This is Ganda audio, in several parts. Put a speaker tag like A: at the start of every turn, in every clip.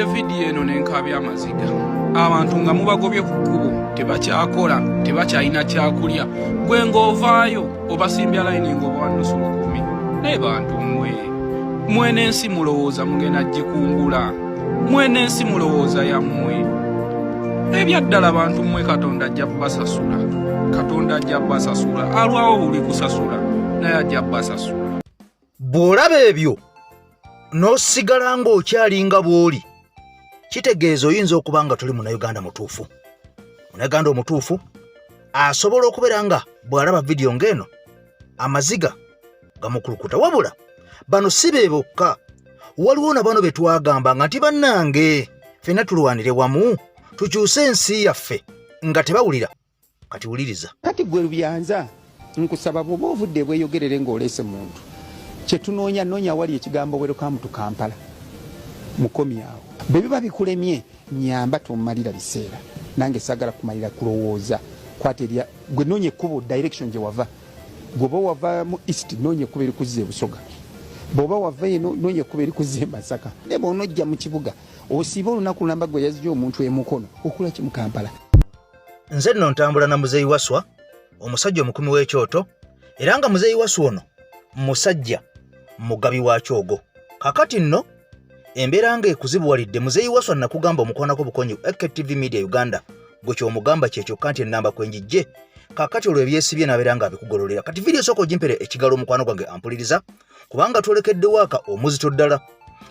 A: ndabye video eno nenkabya amaziga abantu nga mubagobye ku kkubo tebakyakola tebakyalina kyakulya gwe ng'ovaayo obasimbya layini ng'obwannusu 10 naye bantu mmwe n'ensi mulowooza mugenda gikungula mmwe n'ensi mulowooza yammwe ebyaddala bantu mmwe katonda ajja basasula alwawo buli kusasula naye ajja basasula
B: bw'olaba ebyo n'osigala ng'okyalinga bw'oli kitegeeza oyinza okuba nga tuli munnayuganda mutuufu. Munnayuganda omutuufu asobola okubeera nga bw'alaba vidiyo ng'eno amaziga gamukulukuta. Wabula bano si be bokka, waliwo na bano be twagambanga nti bannange ffenna tulwanire wamu tukyuse ensi yaffe nga tebawulira. Kati wuliriza.
C: Kati gwe Lubyanza nkusaba bw'oba ovudde bweyogerere ng'oleese muntu kyetunoonya wali ekigambo welcome to Kampala mukomyawo bwe biba bikulemye nyamba tumalira biseera nange sagala kumalira kulowooza kwaterya gwe noonye ekkubo direction gye wava gwoba wava mu east noonye ekkubo erikuzza Busoga bw'oba wava eno noonye ekkubo erikuzza Masaka ne bw'onojja mu kibuga osiiba olunaku lulamba gwe yazija omuntu emukono okula ki mu Kampala.
B: Nze nno ntambula na muzeeyi Waswa omusajja omukumi w'ekyoto era nga muzeeyi Waswa ono musajja mugabi wa Kyogo. Kakati nno embeera nga ekuzibuwalidde muzeeyi Waswa nakugamba omukwanako bukonyi AKTV Media Uganda gwe ky'omugamba kyekyo nti ennamba kwenjijje kakati olwo ebyesibye nabeera nga abikugololera. Kati vidiyo sooka ogimpere ekigalo omukwano gwange ampuliriza kubanga twolekedde waaka omuzito ddala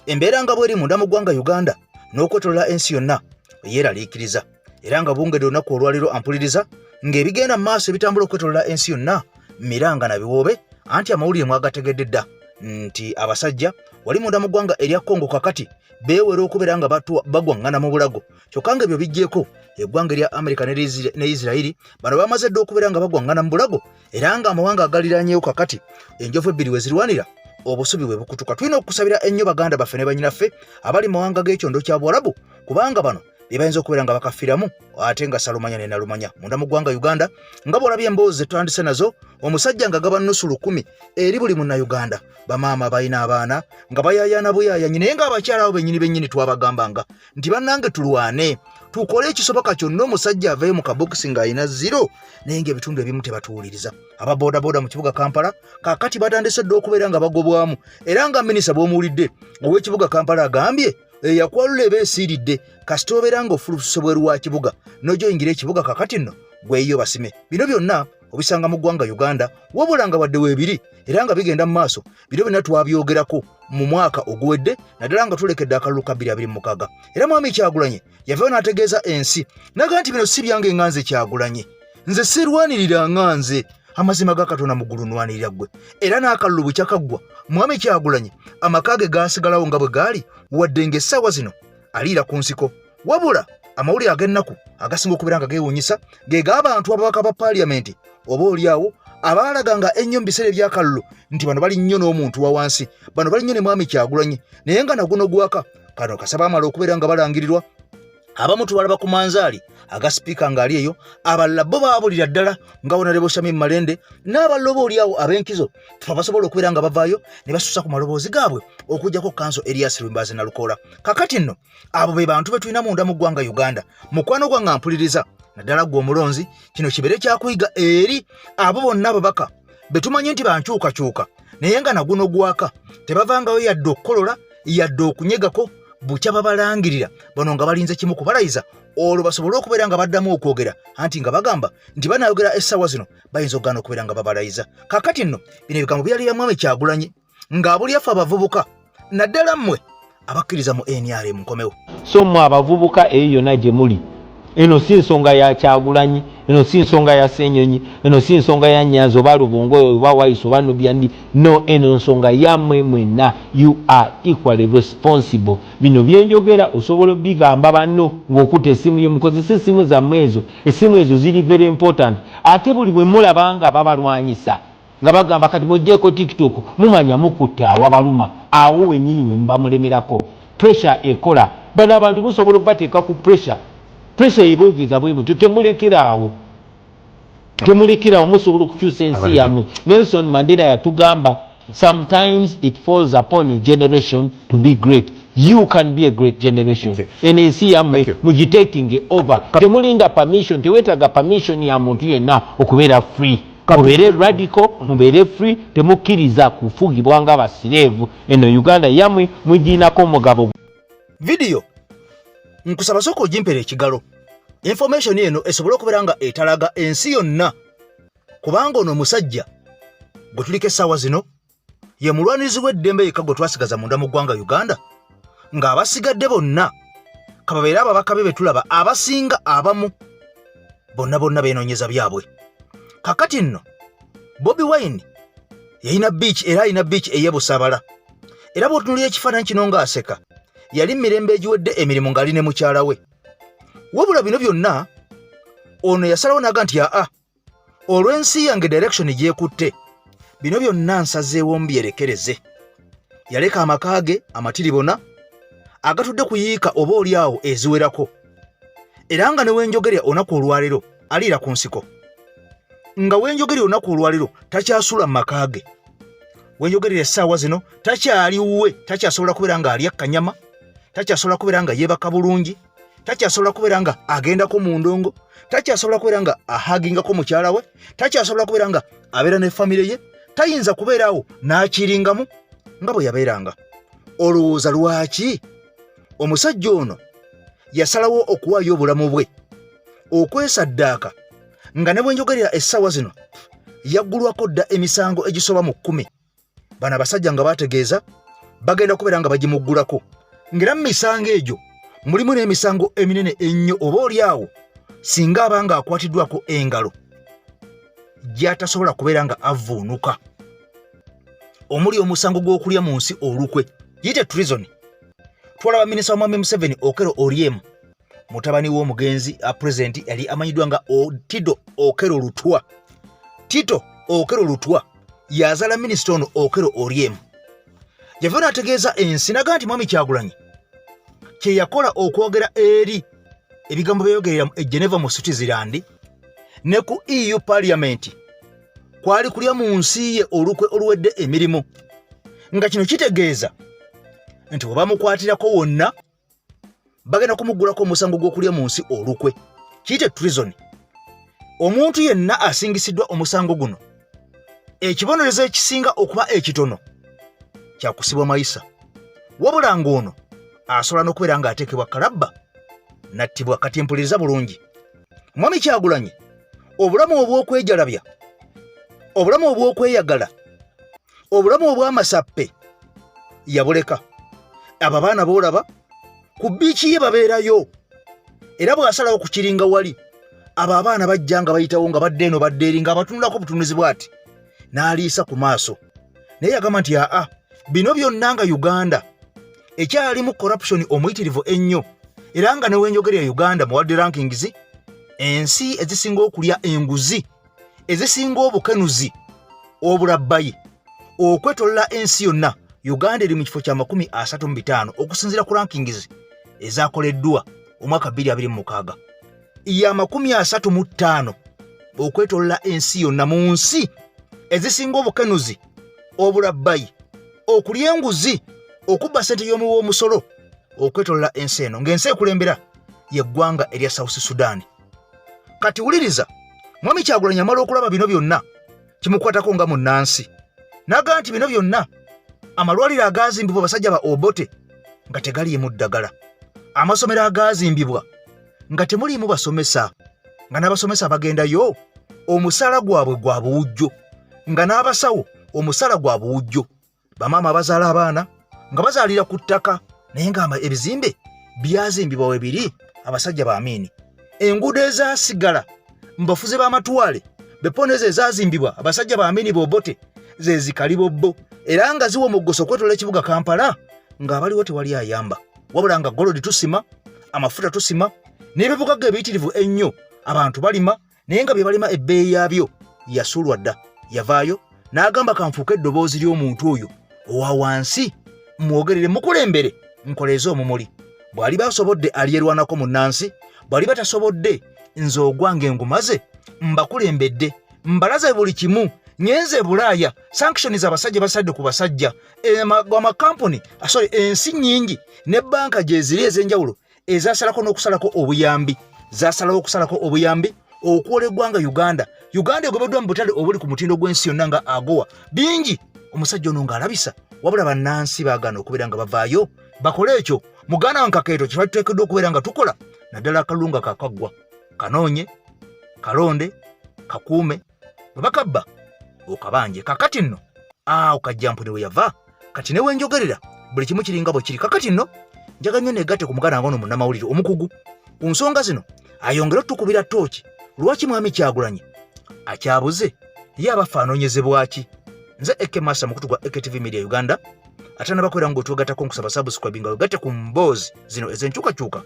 B: embeera nga bweri munda mu ggwanga Uganda n'okwetolola ensi yonna yeeraliikiriza era nga bungedde olunaku olwaliro ampuliriza ng'ebigenda mu maaso ebitambula okwetolola ensi yonna miranga na biwoobe anti amawulire mwagategedde dda nti abasajja wali munda mu ggwanga erya Congo kakati beewera okubeera nga bagwaŋŋana mu bulago kyokka nga ebyo bijjeeko eggwanga erya America ne Israeli bano bamaze dda okubeera nga bagwaŋŋana mu bulago era nga amawanga agaliraanyeewo kakati enjovu ebbiri we zirwanira obusubi bwe bukutuka. Tulina okusabira ennyo baganda baffe ne bannyinaffe abali mu mawanga g'ekyondo kya Bwarabu kubanga bano bye bayinza okubeera nga bakafiramu ate nga salumanya ne nalumanya munda mu ggwanga Uganda nga bw'olabye emboozi ze tutandise nazo omusajja nga gaba nnusu 10 eri buli munnayuganda bamaama balina abaana nga bayayaana buyaayanyi naye ng'abakyala abo bennyini twabagambanga nti bannange tulwane tukole ekisoboka kyonna omusajja aveeyo mu kabokisi ng'alina 0 naye ng'ebitundu ebimu tebatuwuliriza. Aba bodaboda mu kibuga Kampala kakati batandise dda okubeera nga bagobwamu era nga minisita bw'omuwulidde ow'ekibuga Kampala agambye yakwalula ebeesiiridde kasita obeera ng'ofuluso bweru wa kibuga n'ojoyingira ekibuga kakati nno gweyo basime. Bino byonna obisanga mu ggwanga Uganda wabula nga wadde weebiri era nga bigenda mu maaso bino byonna twabyogerako mu mwaka oguwedde naddala nga tulekedde akalulu ka 2026 era mwami Kyagulanyi yavayo n'ategeeza ensi naga nti bino si byange ŋŋanze Kyagulanyi nze sirwanirira ŋŋanze amazima ga Katonda mu ggulu nnwanirira ggwe era n'akalulu bwe kyakaggwa mwami Kyagulanyi amaka ge gaasigalawo nga bwe gaali wadde ng'essaawa zino aliira ku nsiko wabula amawulire ag'ennaku agasinga okubeera nga geewuunyisa ge g'abantu ababaka ba paaliyamenti oba oliawo abaalaganga ennyo mu biseera ebyakalulu nti bano bali nnyo n'omuntu wa wansi bano bali nnyo ne mwami Kyagulanyi naye nga naguno gwaka kano kasaba amala okubeera nga balangirirwa abamu tubalaba ku manzaali aga sipiika ng'ali eyo abalala bo baabulira ddala nga Honorable Shamim Malende n'abalobo oliawo ab'enkizo basobola okubeera nga bavaayo ne basusa ku maloboozi gaabwe okujjako kanso Erias Lwimbazi Nalukoola. Kakati nno abo be bantu be tulina munda mu ggwanga Uganda mukwano gwange ampuliriza naddala gwe omulonzi kino kibeere kyakuyiga eri abo bonna ababaka be tumanyi nti bankyukakyuka naye nga naguno gwaka tebavangayo yadde okukolola yadde okunyegako bukya babalangirira bano nga balinze kimu kubalayiza olwo basobole okubeera nga baddamu okwogera anti nga bagamba nti banaayogera essaawa zino bayinza okugaana okubeera nga babalayiza. Kakati nno bino ebigambo byalira mwami Kyagulanyi ng'abuli yaffe abavubuka naddala mmwe abakkiriza mu NRM nkomewo.
D: So mmwe abavubuka eyo yonna gye muli eno si nsonga ya Kyagulanyi eno si nsonga ya Ssenyonyi eno si nsonga ya Nyanzi oba Lubongo oba Wayiso oba Nubyandi no eno nsonga yammwe mwenna. You are equally responsible. Bino byenjogera osobola bigamba banno ng'okuta essimu y'omukozesa essimu zammwe ezo essimu ezo ziri very important ate buli bwe mulabanga babalwanyisa nga bagamba kati mujjeeko TikTok mumanya mukutta awabaluma awo wennyini we muba mulemerako pressure ekola bano abantu musobola okubateeka ku pressure ebogeza bwe mutu temulekerawo musobola okukyusa ensi yammwe. Nelson Mandela yatugamba sometimes it falls upon a generation to be great you can be a great generation. Ensi yammwe mugitaking over. Temulinda permission, tewetaga permission ya muntu yenna okubeera free. Mubeere radical, mubeere free, temukkiriza kufugibwanga basirevu. Eno Uganda yammwe mugiinako omugabo.
B: Video nkusaba soko ojimpere ekigalo. Information eno esobola okubeera nga etalaga ensi yonna, kubanga ono omusajja gwe tuliko essaawa zino ye mulwanirizi w'eddembe yekka gwe twasigaza munda mu ggwanga Uganda, ng'abasigadde bonna kababeera ababaka be betulaba abasinga abamu bonna beenoonyeza byabwe. Kakati nno Bobi Wine yalina beach era alina beach ey'ebusaabala, era bw'otunuulira ekifaananyi kino ng'aseka yali mirembe egiwedde emirimu ng'ali ne mukyala we. Wabula bino byonna ono yasalawo naga nti olw'ensi yange direction gyekutte, bino byonna nsazeewo mbyerekereze. Yaleka amaka ge amatiribona agatudde kuyiika oba oliawo eziwerako, era nga ne wenjogerya olunaku olwaleero aliira ku nsiko, nga wenjogerya olunaku olwaleero takyasula mu maka ge, wenjogerera essaawa zino takyaliwe, takyasobola kubeera nga alya kanyama, takyasobola kubeera nga yeebaka bulungi, takyasobola kubeera nga agendako mu ndongo, takyasobola kubeera nga ahagingako mukyala we, takyasobola kubeera nga abeera ne famire ye, tayinza kubeeraawo n'akiringamu nga bwe yabeeranga. Olowooza lwaki omusajja ono yasalawo okuwaayo obulamu bwe okwesaddaaka, nga ne bwenjogerera essaawa zino yaggulwako dda emisango egisoba mu 10. Bano abasajja nga bategeeza bagenda kubeera nga bagimuggulako, ng'era mu misango egyo mulimu n'emisango eminene ennyo oba oliawo singa abanga akwatiddwako engalo gy'atasobola kubeera nga avuunuka, omuli omusango gw'okulya mu nsi olukwe, yite treason. Twalaba minisita wa Mwami Museveni Okello Oryem, mutabani w'omugenzi president yali amanyiddwa nga Tito Okello Lutwa. Tito Okello Lutwa yazaala minisita ono Okello Oryem. Yavaayo n'ategeeza ensi naga nti Mwami Kyagulanyi kye yakola okwogera eri ebigambo byeyogerera e Geneva mu Switzerland ne ku EU Parliament kwali kulya mu nsi ye olukwe oluwedde emirimu, nga kino kitegeeza nti bwe bamukwatirako wonna bagenda kumuggulako omusango gw'okulya mu nsi olukwe, kiyite treason. Omuntu yenna asingisiddwa omusango guno, ekibonerezo ekisinga okuba ekitono kyakusibwa mayisa, wabula ng'ono asobola n'okubeera ng'ateekebwa kalabba nattibwa. Kati mpuliriza bulungi, Mwami Kyagulanyi obulamu obw'okwejalabya, obulamu obw'okweyagala, obulamu obw'amasappe yabuleka. Abo abaana boolaba ku biiki ye babeerayo, era bw'asalawo ku kiringa wali abo abaana bajja nga bayitawo nga badde eno badde eri nga abatunulako butunuzi bw'ati n'aliisa ku maaso, naye yagamba nti bino byonna nga Uganda ekyalimu corruption omuyitirivu ennyo, era nga ne wenjogerera Uganda mu world rankings ensi ezisinga okulya enguzi, ezisinga obukenuzi, obulabbayi, okwetolola ensi yonna, Uganda eri mu kifo kya 35 okusinziira ku rankings ezaakoleddwa omwaka 2026, ya 35 okwetolola ensi yonna mu nsi ezisinga obukenuzi, obulabbayi, okulya enguzi, okubba ssente y'omuwi w'omusolo, okwetolola ensi eno, ng'ensi ekulembera yeggwanga erya South Sudan. Kati wuliriza, Mwami Kyagulanyi amala okulaba bino byonna kimukwatako nga munnansi, naga nti bino byonna amalwaliro agaazimbibwa basajja ba Obote nga tegaliimu ddagala, amasomero agaazimbibwa nga temuliimu basomesa, nga n'abasomesa bagendayo omusaala gwabwe gwa buwujjo, nga n'abasawo omusaala gwa buwujjo, bamaama bazaala abaana nga bazaalira ku ttaka, naye nga ebizimbe byazimbibwa we biri abasajja baamiini. Enguudo ezaasigala mbafuze b'amatwale beponeze ezaazimbibwa abasajja baamiini Bobote ze zikalibobbo, era nga ziwa omuggoso okwetolola ekibuga Kampala ng'abaliwo tewali ayamba, wabula nga golodi tusima, amafuta tusima, n'ebibugagga ebiyitirivu ennyo abantu balima, naye nga bye balima ebbeeyi yaabyo yasuulwa dda. Yavaayo n'agamba kanfuuke eddoboozi ly'omuntu oyo owa wansi, mwogerere mukulembere nkoleeze omumuli. Bw'ali basobodde alyerwanako munnansi, bw'ali batasobodde nze ogwange ngumaze, mbakulembedde, mbalaze buli kimu, nyenze Bulaaya sanctions abasajja basadde ku basajja amakampuni ensi nnyingi ne banka gye ziri ez'enjawulo ezasalako n'okusalako obuyambi zasalawo okusalako obuyambi okuwola eggwanga Uganda egobeddwa mu butale obuli ku mutindo gw'ensi yonna nga agowa bingi omusajja ono ng'alabisa wabula bannansi baagaana okubeera nga bavaayo bakole ekyo muganda wankakeeto kye twatuteekeddwa okubeera nga tukola naddala akalunga kakaggwa kanoonye kalonde kakuume bwe bakabba okabanje kakati nno kajjampu ne we yava kati ne wenjogerera buli kimu kiringa bwe kiri kakati nno njaga nnyo neegatte ku muganda wange ono munnamawulire omukugu ku nsonga zino ayongera otukubira ttooki lwaki mwami Kyagulanyi akyabuze ye abafa anoonyezebwaki nze Ekemasa mukutu gwa EKTV Media Uganda atana bakwera ngo tugatako nkusaba subscribe nga wegatte ku mboozi zino ezenkyukakyuka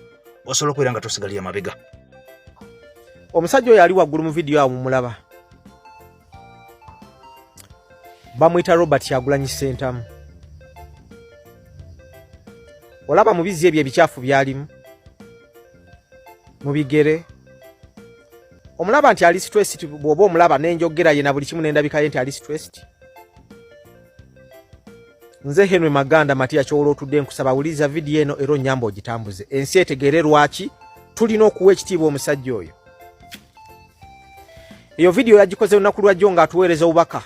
B: osobola okubeera nga tosigalira mabega.
E: Omusajja oyo ali waggulu mu vidiyo awo mulaba bamuyita Robert Kyagulanyi Ssentamu. Olaba mu bizzi ebyo ebikyafu byalimu mu bigere omulaba nti ali stressed bw'oba omulaba n'enjogera ye na buli kimu n'endabika ye nti ali stressed. Nze Henry Maganda Matia Kyowolo otudde nkusaba wuliza vidiyo eno era onnyamba ogitambuze ensi etegeere lwaki tulina okuwa ekitiibwa omusajja oyo. Eyo vidiyo yagikoze olunaku lwajjo ng'atuweereza obubaka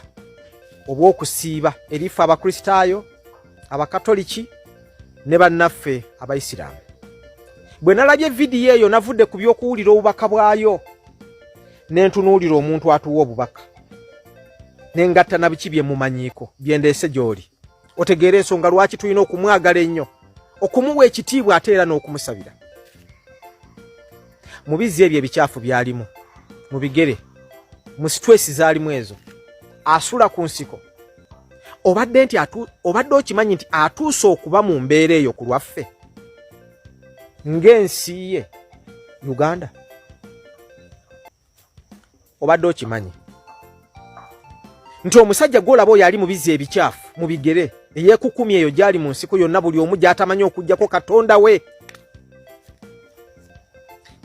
E: obw'okusiiba erifa abakristaayo abakatoliki ne bannaffe abayisiraamu. Bwe nalabye vidiyo eyo navudde ku by'okuwulira obubaka bwayo ne ntunuulira omuntu atuwa obubaka ne ngatta na biki bye mumanyiiko bye ndeese gy'oli otegeera ensonga lwaki tulina okumwagala ennyo okumuwa ekitiibwa ate era n'okumusabira. Mu bizzi ebyo ebikyafu byalimu mu bigere mu stress zaalimu ezo asula ku nsiko obadde okimanyi nti atuuse okuba mu mbeera eyo ku lwaffe ng'ensi ye Uganda obadde okimanyi nti omusajja gw'olaba oyo ali mu bizzi ebikyafu mu bigere eyeekukumi eyo gyali mu nsiko yonna buli omu gy'atamanyi okuggyako Katonda we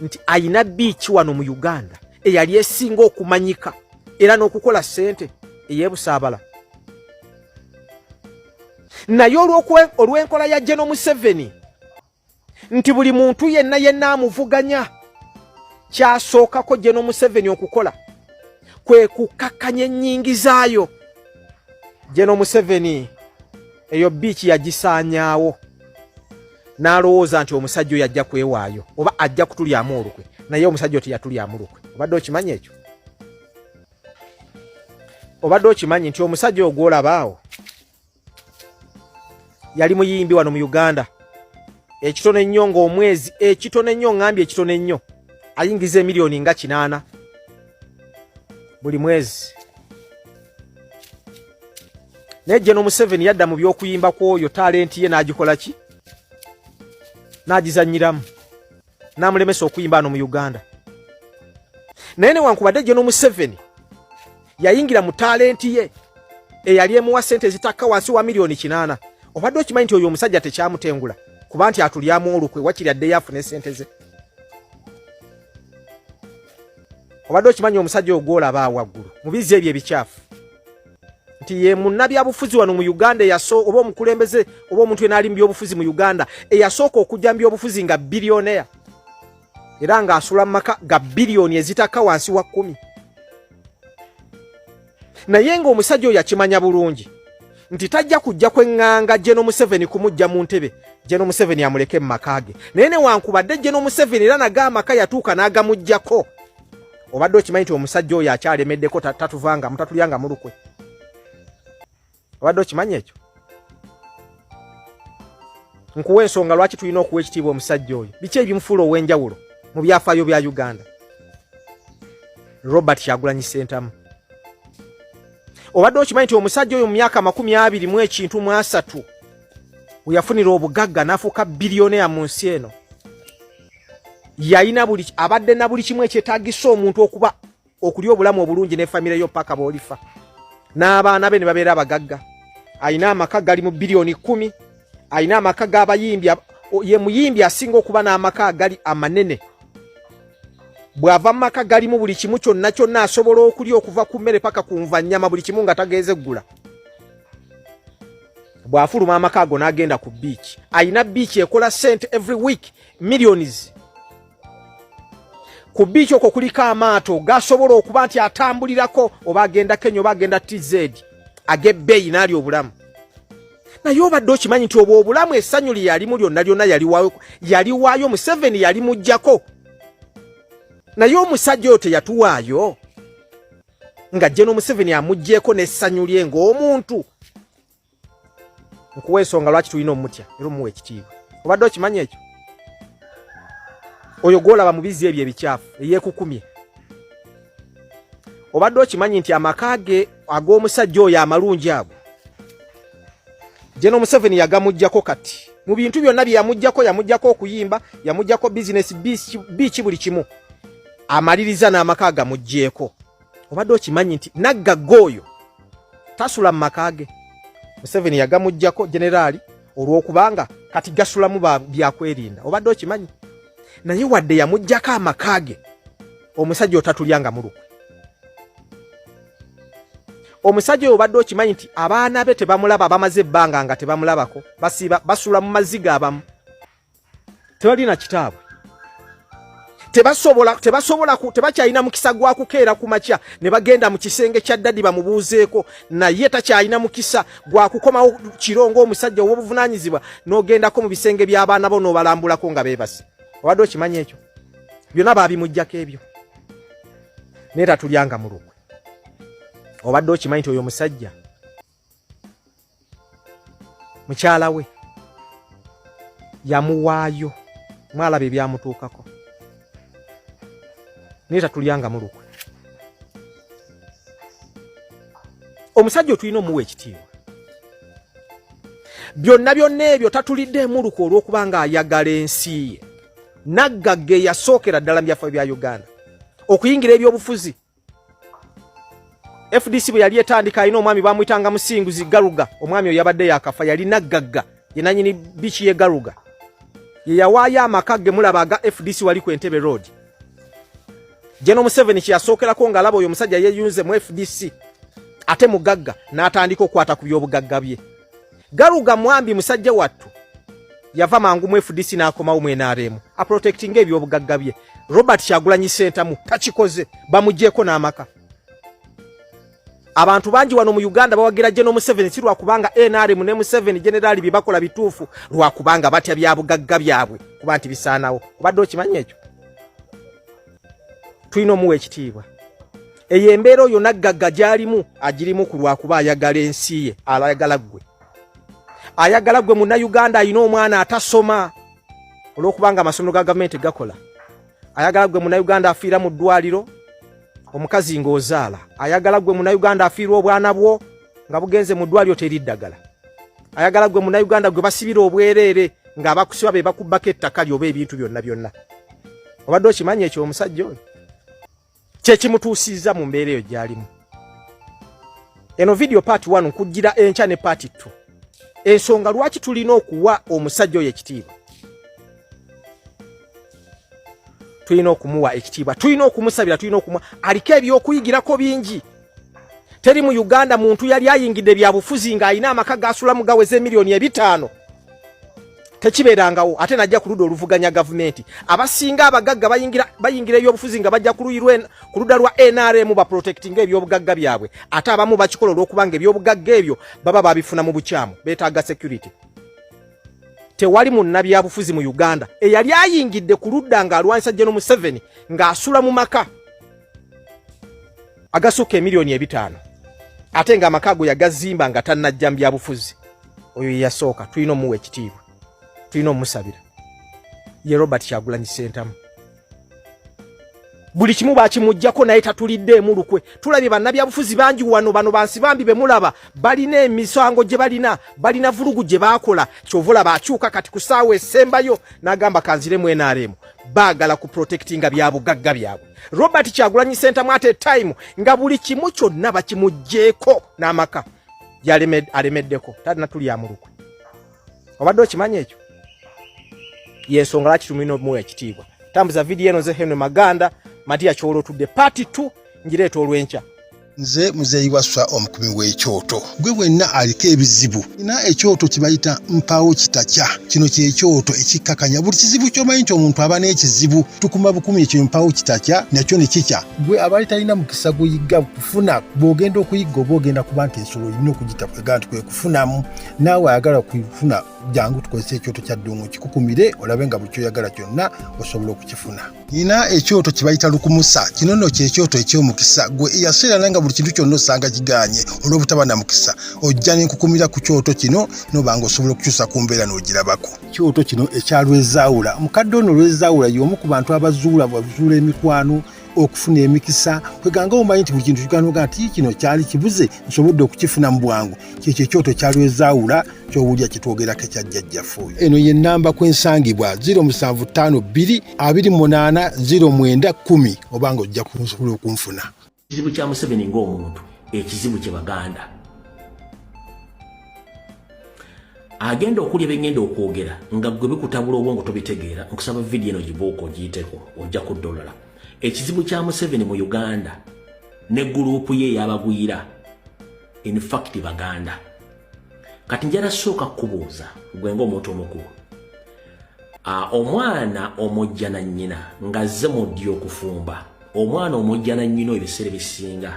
E: nti ayina biiki wano mu Uganda eyali esinga okumanyika era n'okukola ssente ey'ebusaabala. Naye olw'enkola ya General Museveni nti buli muntu yenna amuvuganya kyasookako General Museveni okukola kwe kukakkanya ennyingi zaayo. General Museveni eyo biiki yagisaanyaawo n'alowooza nti omusajja oyo ajja kwewaayo oba ajja kutulyamu olukwe naye omusajja oyo teyatulyamu lukwe. Obadde okimanyi ekyo? Obadde okimanyi nti omusajja oyo gw'olabaawo yali muyimbi wano mu Uganda ekitono ennyo ng'omwezi ekitono ennyo ngambye ekitono ennyo ayingiza emiliyoni nga 8 buli mwezi. Naye General Museveni yadda mu by'okuyimba kw'oyo talenti ye n'agikola ki? N'agizannyiramu n'amulemesa okuyimba wano mu Uganda. Naye newankubadde General Museveni yayingira mu talenti ye eyali emuwa ssente zitakka wansi wa miliyoni 8. Obadde okimanyi nti oyo omusajja tekyamutengula kuba nti atulyamu olukwe wakiri addeyo afune ssente ze. Obadde okimanyi omusajja oyo gw'olaba waggulu mu bizzi ebyo ebikyafu nti ye munnabyabufuzi wano mu Uganda oba omukulembeze oba omuntu yenna ali mu byobufuzi mu Uganda eyasooka okujja mu byobufuzi nga bilioneya era ng'asula mu maka ga biliyoni ezitakka wansi wa 10. Naye ng'omusajja oyo akimanya bulungi nti tajja kujja kweŋŋanga General Museveni kumujja mu ntebe General Museveni amuleke mu maka ge. Naye newankubadde General Museveni era naga amaka yatuuka n'agamuggyako obadde okimanyi nti omusajja oyo akyalemeddeko tatuvanga mutatulyanga mu lukwe. Obadde okimanyi ekyo? Nkuwa ensonga lwaki tulina okuwa ekitiibwa omusajja oyo. Biki ebimufuula ow'enjawulo mu byafaayo bya Uganda? Robert Kyagulanyi Ssentamu. Obadde okimanyi nti omusajja oyo mu myaka 23 we yafunira obugagga n'afuuka bilioneya mu nsi eno yalina abadde na buli kimu ekyetaagisa omuntu okuba okulya obulamu obulungi ne famire yo paka b'olifa n'abaana be ne babeera abagagga. Ayina amaka gali mu biliyoni 10. Ayina amaka g'abayimbi ye muyimbi asinga okuba n'amaka agali amanene bwava maka galimu buli kimu kyonna kyonna asobola okulya okuva ku mmere paka ku nva nnyama buli kimu nga tageeze ggula. Bw'afuluma amaka ago n'agenda ku beach. Ayina beach ekola sente every week millions. Ku beach okwo kuliko amaato gasobola okuba nti atambulirako oba agenda Kenya oba agenda TZ agebbeeyi n'ali obulamu. Naye obadde okimanyi nti obwo obulamu essanyu lye yalimu lyonna lyonna yaliwaayo Museveni yali muggyako. Naye omusajja oyo teyatuwaayo nga General Museveni amuggyeko n'essanyu lye ng'omuntu. Nkuwa ensonga lwaki tulina omutya era omuwa ekitiibwa. Obadde okimanyi ekyo? Oyo gw'olaba mu bizzi ebyo ebikyafu eyeekukumye. Obadde okimanyi nti amaka ge ag'omusajja oyo amalungi ago General Museveni yagamuggyako kati. Mu bintu byonna bye yamuggyako okuyimba, yamuggyako business biiki buli kimu. Amaliriza n'amaka agamuggyeko. Obadde okimanyi nti Nagagga oyo tasula mu maka ge. Museveni yagamuggyako generali olw'okubanga kati gasulamu byakwerinda. Obadde okimanyi? Naye wadde yamuggyako amaka ge omusajja otatulyanga mulukwe. Omusajja oyo obadde okimanyi nti abaana be tebamulaba bamaze ebbanga nga tebamulabako. Basula mu maziga abamu. Tebalina kitaabwe. Tebakyalina mukisa gwa kukeera ku makya ne bagenda mu kisenge kya ddadi bamubuuzeeko, naye takyalina mukisa gwa kukomawo kirongo omusajja ow'obuvunaanyizibwa n'ogendako mu bisenge by'abaana bo n'obalambulako nga beebase. Obadde okimanyi ekyo? Byonna baabimuggyako ebyo. Naye tatulyanga mu lukwe. Obadde okimanyi nti oyo omusajja mukyala we yamuwaayo, mwalaba ebyamutuukako. Naye tatulyanga mu lukwe. Omusajja tulina omuwa ekitiibwa. Byonna ebyo tatulidde mu lukwe olw'okuba nga ayagala ensi ye. Nagagga yasookera ddala mu byafaayo bya Uganda okuyingira ebyobufuzi. FDC bwe yali etandika alina omwami bamuyitanga Musinguzi Galuga. Omwami oyo yabadde yakafa, yali Nagagga ye nannyini biiki ye Galuga. Ye yawaayo amaka ge mulaba aga FDC wali ku Entebbe Road. General Museveni kyasookerako ng'alaba oyo omusajja yeeyunze mu FDC ate mugagga n'atandika okukwata ku by'obugagga bye. Galuga mwambi musajja wattu yava mangu mu FDC n'akomawo mu NRM aprotectinga eby'obugagga bye. Robert Kyagulanyi Ssentamu takikoze, bamuggyeko n'amaka. Abantu bangi wano mu Uganda bawagira General Museveni si lwakubanga NRM ne Museveni generali bye bakola bituufu, lwakubanga batya bya bugagga byabwe kuba nti bisaanawo. Obadde okimanyi ekyo? Tulina omuwa ekitiibwa. Eyo embeera oyo Nagagga gy'alimu agirimu ku lwakuba ayagala ensi ye, ayagala ggwe. Ayagala ggwe Munnayuganda alina omwana atasoma olw'okubanga amasomero ga gavumenti gakola. Ayagala ggwe Munnayuganda afiira mu ddwaliro omukazi ng'ozaala. Ayagala ggwe Munnayuganda afiirwa obwana bwo nga bugenze mu ddwaliro teri ddagala. Ayagala ggwe Munnayuganda gwe basibira obwereere ng'abakusiba be bakubbako ettaka lyoba ebintu byonna. Obadde okimanyi ekyo omusajja oyo? Kye kimutuusizza mu mbeera eyo gy'alimu. Eno video part 1 nkujjira enkya ne part 2. Ensonga lwaki tulina okuwa omusajja oyo ekitiibwa. Tulina okumuwa ekitiibwa, tulina okumusabira, tulina okumuwa. Aliko eby'okuyigirako bingi. Teri mu Uganda muntu yali ayingidde bya bufuzi ng'alina amaka gasulamu gaweze miliyoni 5. Tekibeerangawo ate najja ku ludda oluvuganya gavumenti. Abasinga abagagga bayingira ebyobufuzi nga bajja ku ludda lwa NRM ba protecting ebyobugagga byabwe. Ate abamu bakikola olw'okubanga ebyobugagga ebyo baba babifuna mu bukyamu, beetaaga security. Tewali munnabyabufuzi mu Uganda eyali ayingidde ku ludda ng'alwanyisa General Museveni ng'asula mu maka agasukka emiliyoni 5. Ate ng'amaka ago yagazimba nga tannajja mu byabufuzi. Oyo yasooka, tulina omuwa ekitiibwa. Tulina omusabira. Ye Robert Kyagulanyi Ssentamu. Buli kimu bakimuggyako naye tatulidde mu lukwe. Tulabye bannabyabufuzi bangi wano bano bansi bambi be mulaba balina emisango gye balina vulugu gye baakola. Kyovula baakyuka kati ku ssaawa esembayo n'agamba kanzire mu NRM. Baagala ku protectinga bya bugagga byabwe. Robert Kyagulanyi Ssentamu at a time nga buli kimu kyonna bakimuggyeko n'amaka. Alemeddeko. Talina tulya mu lukwe. Obadde okimanyi ekyo? Yensonga lwaki tulina omuwa ekitiibwa. Tambuza video eno ze Henry Maganda Matia Kyolo tudde part 2 njireeta olw'enkya.
F: Nze Muzeeyi Wasswa omukumi w'ekyoto gwe wenna aliko ebizibu ina ekyoto kibayita mpaawo kitakya kino kyekyoto ekikkakanya buli kizibu ky'omanyi nti omuntu aba n'ekizibu tukuma bukumi ekyo mpaawo kitakya nakyo ne kikya gwe abaali talina mukisa guyigga kufuna bw'ogenda okuyigga oba ogenda kuba nti ensolo olina okugitaga nti kwe kufunamu naawe ayagala kufuna jangu tukozesa ekyoto kya ddungu kikukumire olabe nga buli kyoyagala kyonna osobola okukifuna. Ina ekyoto kibayita lukumusa kino nno kyekyoto eky'omukisa gwe yaseera nga buli kintu kyonna osanga kiganye olw'obutaba na mukisa ojja n'enkukumira ku kyoto kino nobanga osobola okukyusa ku mbeera n'ogirabako. Kyoto kino ekyalwezaawula omukadde ono lwezaawula y'omu ku bantu abazuula emikwano okufuna emikisa kweganga omanyi nti buli kintu kiganoga nti kino kyali kibuze nsobodde okukifuna mu bwangu kyekyo ekyoto kyalwezaawula kyowulya kitwogerako ekyajjajjaffe oyo. Eno ye nnamba kwensangibwa 0752280910 obanga ojja kusobola okunfuna.
G: Ekizibu kya Museveni ng'omuntu ekizibu kye Baganda agenda okulya bengenda okwogera nga gwe bikutabula obwongo tobitegeera nkusaba vidiyo eno gibuuka ogiyiteko ojja kuddolala. Ekizibu kya Museveni mu Uganda ne guruupu ye ey'abagwira in fact Baganda. Kati njala sooka kubuuza gwe ng'omuntu omukulu omwana omujja na nnyina ng'azze mu ddyo okufumba omwana omujja na nnyina ebiseera bisinga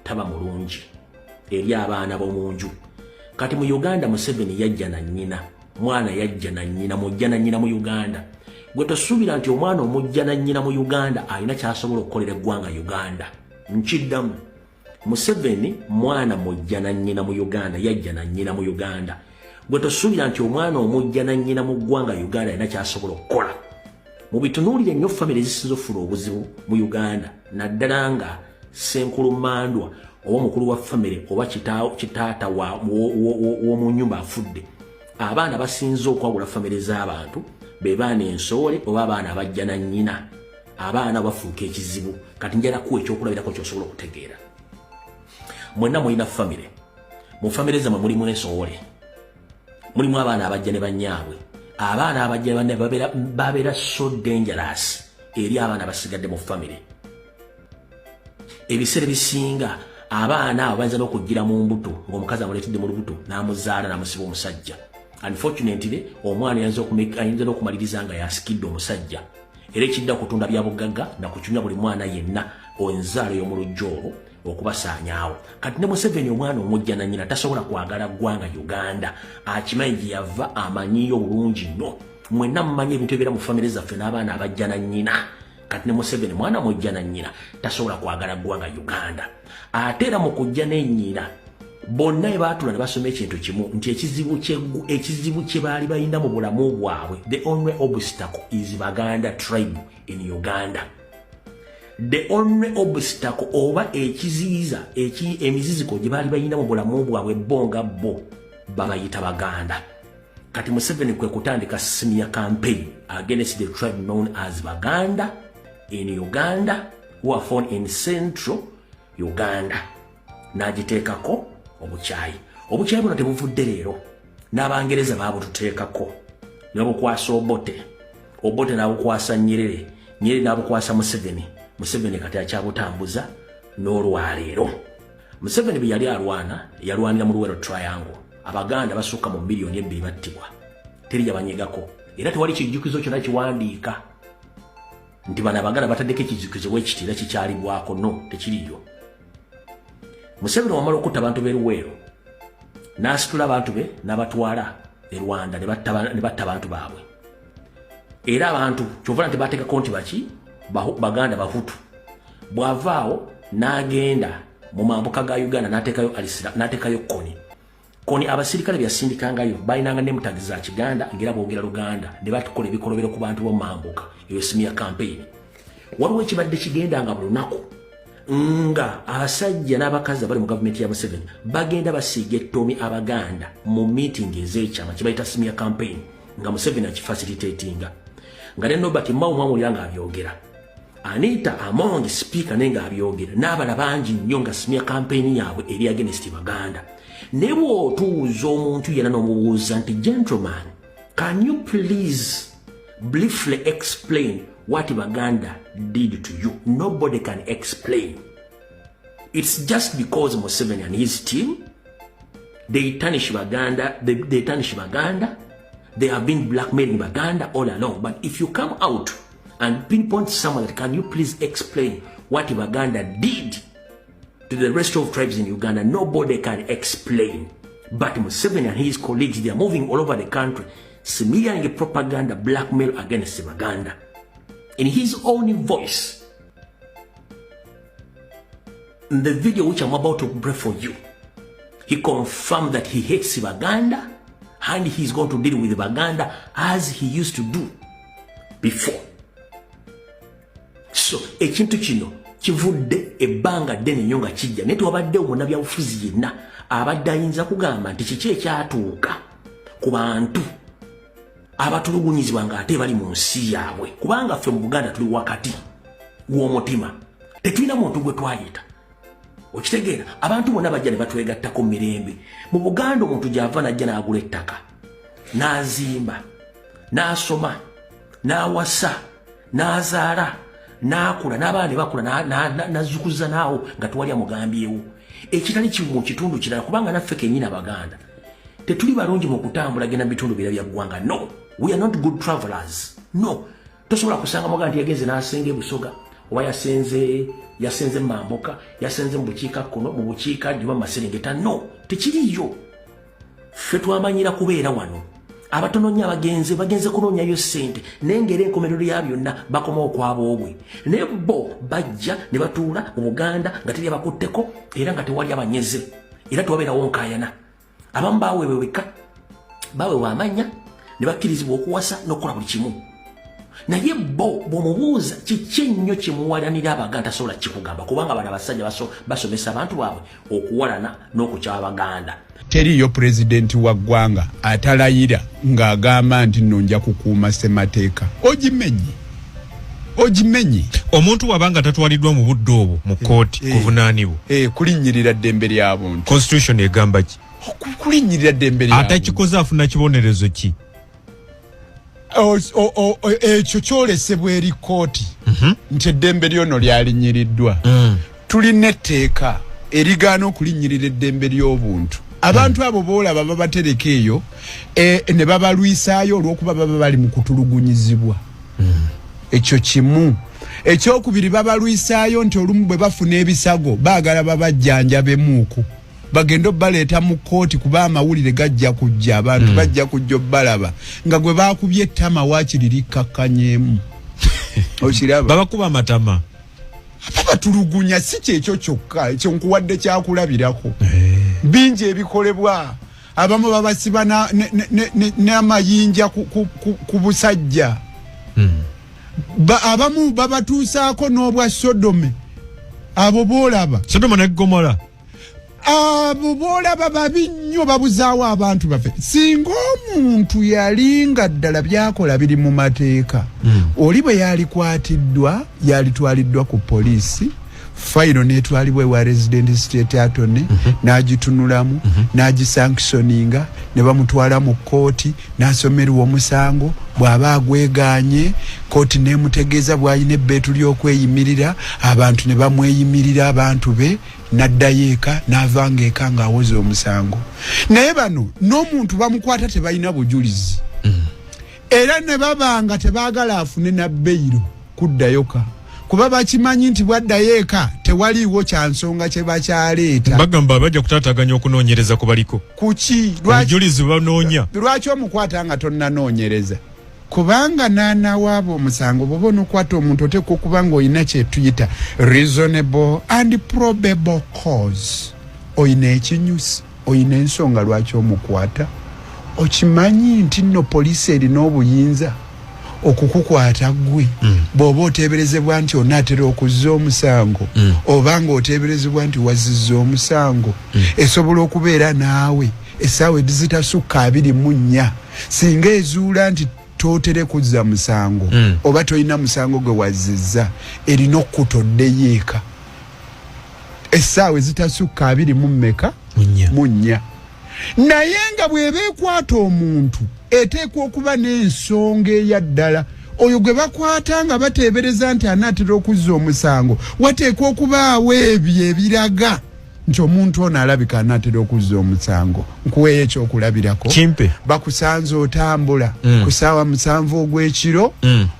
G: taba mulungi eri abaana b'omu nju. Kati mu Uganda Museveni yajja na nnyina mwana yajja na nnyina mujja na nnyina mu Uganda. Gwe tosuubira nti omwana omujja na nnyina mu Uganda alina ky'asobola okukolera eggwanga Uganda. Nkiddamu Museveni mwana mujja na nnyina mu Uganda yajja na nnyina mu Uganda. Gwe tosuubira nti omwana omujja na nnyina mu ggwanga Uganda alina ky'asobola okukola. Mu bitunuulire nnyo famire ezisinza ofuna obuzibu mu Uganda naddala nga Senkulu Mandwa oba mukulu wa famire oba kitaata w'omu nnyumba afudde. Abaana basinze okwawula famire z'abantu be baana ensoole oba abaana abajja na nnyina. Abaana bafuuka ekizibu. Kati njala kuwa ekyokulabirako ky'osobola okutegeera. Mwenna mulina famire. Mu famire zammwe mulimu ensoole. Mulimu abaana abajja ne bannyaabwe. Abaana abajja ne banne babeera so dangerous eri abaana basigadde mu famire. Ebiseera bisinga abaana abo bayinza n'okujjira mu mbuto ng'omukazi amuleetedde mu lubuto n'amuzaala n'amusiba omusajja. Unfortunately omwana ayinza n'okumaliriza nga yasikidde omusajja era ekidda okutunda bya bugagga na kukyunya buli mwana yenna enzaalo y'omu lujja olwo okubasaanyaawo. Kati ne Museveni omwana omujja na nnyina tasobola kwagala ggwanga Uganda akimanyi gye yava amanyiyo bulungi nnyo. Mwenna mumanyi ebintu ebibeera mu famire zaffe n'abaana abajja na nnyina. Kati ne Museveni mwana mujja na nnyina tasobola kwagala ggwanga Uganda. Ate era mu kujja ne nnyina bonna ebaatula ne basoma ekintu kimu nti ekizibu kye baali balina mu bulamu bwabwe the only obstacle is Baganda tribe in Uganda. The only obstacle oba ekiziyiza emiziziko gye baali balina mu bulamu bwabwe bonga bo babayita Baganda. Kati Museveni kwe kutandika smear campaign against the tribe known as Baganda in Uganda who are found in central Uganda. N'agiteekako obukyayi. Obukyayi buno tebuvudde leero. N'Abangereza baabututeekako. Ne babukwasa Obote. Obote n'abukwasa Nyerere. Nyerere n'abukwasa Museveni. Museveni kati akyabutambuza n'olwaleero. Museveni bwe yali alwana yalwanira mu Luwero Triangle. Abaganda basukka mu miliyoni 2 battibwa. Teri yabanyegako. Era tewali kijjukizo kyonna kiwandiika nti bano Abaganda bataddeko ekijjukizo bwekiti era kikyalibwako. No, tekiriyo. Museveni wamala okutta abantu b'e Luweero n'asitula abantu be n'abatwala e Rwanda ne batta abantu baabwe. Era abantu kyovula nti bateekako nti baki Baganda Bahutu. Bw'avaawo n'agenda mu mambuka ga Uganda n'ateekayo Koni abasirikale byasindikangayo balinanga ne mutagi za Kiganda ngera boogera Luganda ne batukola ebikolobero ku bantu b'omambuka eyo smear campaign. Waliwo ekibadde kigenda nga buli lunaku nga abasajja n'abakazi abali mu gavumenti ya Museveni bagenda basiiga ettomi Abaganda mu meeting ez'ekyama kibayita smear campaign nga Museveni akifacilitatinga nga ne Nobert Mao mwamulira nga abyogera. Anita Among speaker nenga abyogera n'abala bangi nnyo nga smear campaign yaabwe eri against Baganda. Ne bw'otuuza omuntu yenna n'omubuuza nti gentleman, can you please briefly explain what Baganda did to you. Nobody can explain. It's just because Museveni and his team, they tarnish Baganda, they tarnish Baganda, they have been blackmailing Baganda all along. But if you come out and pinpoint someone that can you please explain what Baganda did to the rest of tribes in Uganda, nobody can explain. But Museveni and his colleagues, they are moving all over the country, smearing propaganda, blackmail against Baganda. In his own voice, in the video which I'm about to play for you, he confirmed that he hates Baganda and he's going to deal with Baganda as he used to do before. So, ekintu kino kivudde ebbanga ddene nnyo nga kijja naye tewabaddewo munnabyabufuzi yenna abadde ayinza kugamba nti kiki ekyatuuka ku bantu abatulugunyizibwa ng'ate bali mu nsi yaabwe, kubanga ffe mu Buganda tuli wakati w'omutima, tetulina muntu gwe twayita. Okitegeera, abantu bonna bajja ne batwegattako mu mirembe. Mu Buganda omuntu gy'ava n'ajja n'agula ettaka, n'azimba, n'asoma, n'awasa, n'azaala, n'akula, n'abaana ne bakula, n'azukuza naawo nga tewali amugambyewo. Ekitali kimu mu kitundu kirala, kubanga naffe kennyini Abaganda tetuli balungi mu kutambula genda mu bitundu bira bya ggwanga. No, we are not good travelers. No, tosobola kusanga Muganda nti yagenze n'asenga e Busoga, oba yasenze Mamboka, yasenze mu bukiikakkono, mu bukiikaddyo, mu Maserengeta. No, tekiriyo. Ffe twamanyira kubeera wano. Abatono nnyo bagenze kunoonyayo ssente naye ng'era enkomerero ya byonna bakoma okwaboobwe. Naye bo bajja ne batuula mu Buganda nga teri abakutteko era nga tewali abanyeze era tewabeerawo nkaayana. Abamu baweebweka, baweebwa amanya ne bakkirizibwa okuwasa n'okukola buli kimu. Naye bo bw'omubuuza kiki ennyo kyemuwalanira Abaganda tasobola kikugamba, kubanga bano abasajja basomesa abantu baabwe okuwalana n'okukyawa Abaganda.
C: Teriyo pulezidenti wa ggwanga atalayira ng'agamba nti nno nja kukuuma ssemateeka. Ogimenyi.
H: Omuntu wabanga tatwaliddwa mu budde obwo mu kkooti kuvunaanibwa.
C: Kulinnyirira ddembe ly'abuntu.
H: Constitution egamba ki?
C: Kulinnyirira ddembe ly'abuntu.
H: Atakikoze afuna kibonerezo ki?
C: Ekyo kyolesebwa eri kkooti nti eddembe lyono lyalinyiriddwa. Tulina etteeka erigaana okulinnyirira eddembe ly'obuntu. Abantu abo boolaba babatereka eyo ne babalwisaayo olw'okuba baba bali mu kutulugunyizibwa. Ekyo kimu. Ekyokubiri babalwisaayo nti olumu bwe bafuna ebisago baagala babajjanjabemuuku, bagenda obbaleeta mu kkooti kuba amawulire gajja kujja, abantu bajja kujja obbalaba nga gwe baakubye ettama waakiri likkakkanyeemu. Okiraba
H: babakuba amatama,
C: babatulugunya. Si kyekyo kyokka ekyo nkuwadde kyakulabirako. Bingi ebikolebwa. Abamu babasiba n'amayinja ku busajja. Abamu babatuusaako n'obwa Sodome. Abo boolaba
H: Sodoma ne Gomora.
C: Abo boolaba babi nnyo, babuzaawo abantu baffe. Singa omuntu yalinga ddala byakola biri mu mateeka, oli bwe yalikwatiddwa yalitwaliddwa ku poliisi, fayiro netwalibwa ewa resident state attorney, n'agitunulamu, n'agisanctioninga, ne bamutwala mu kkooti, n'asomerwa omusango. Bw'aba agweganye, kkooti n'emutegeeza bw'alina ebbeetu ly'okweyimirira, abantu ne bamweyimirira, abantu be n'addayo eka, n'avanga eka ng'awoza omusango. Naye bano n'omuntu bamukwata tebalina bujulizi, era ne babanga tebaagala afune na beyiro kuddayoka, kuba bakimanyi nti bwaddayo eka tewaliiwo kya nsonga kye bakyaleeta.
H: Bagamba bajja kutaataganya okunoonyereza ku baliko.
C: Kuki?
H: Obujulizi banoonya.
C: Lwaki omukwata nga tonnanoonyereza? Kubanga naanawaaba omusango bw'oba onokwata omuntu oteekwa okuba ng'olina kye tuyita reasonable and probable cause. Oyina ekinyusi, oyina ensonga lwaki omukwata. Okimanyi nti nno poliisi erina obuyinza okukukwata ggwe bw'oba oteeberezebwa nti onaatera okuzza omusango, oba nga oteeberezebwa nti wazizza omusango. Esobola okubeera naawe essaawa ezitasukka 24 singa ezuula nti tootere kuzza musango oba tolina musango gwe wazizza, erina okutoddeyo eka essaawa ezitasukka 24 naye nga bw'eba ekwata omuntu eteekwa okuba n'ensonga eya ddala oyo gwe bakwata nga bateebereza nti anaatera okuzza omusango wateekwa okubaawo ebyo ebiraga nti omuntu ono alabika anaatera okuzza omusango. Nkuweeyo ekyokulabirako.
H: Kimpe.
C: Bakusanze otambula ku ssaawa 7 ogw'ekiro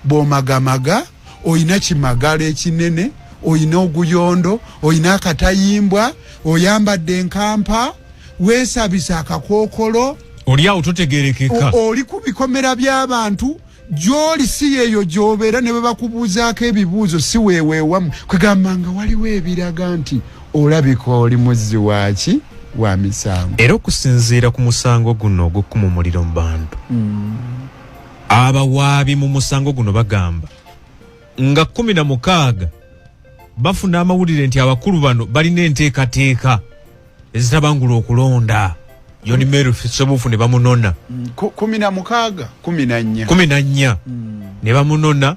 C: bw'omagamaga oyina kimagalo ekinene oyina oguyondo oyina akatayimbwa oyambadde enkampa weesabisa akakookolo
H: oli awo totegerekeka
C: oli ku bikomera by'abantu gy'oli si yeeyo gy'obeera ne bwe bakubuuzaako ebibuuzo si weeweewamu kwegamba nga waliwo ebiraga nti olabika oli muzzi waaki wa misango.
H: era okusinziira ku musango guno ogw'okumumulira mu bantu abawaabi mu musango guno bagamba nga 16 bafuna amawulire nti abakulu bano balina enteekateeka ezitabangula okulonda Yoni Meru Sebufu ne bamunona 14 ne bamunona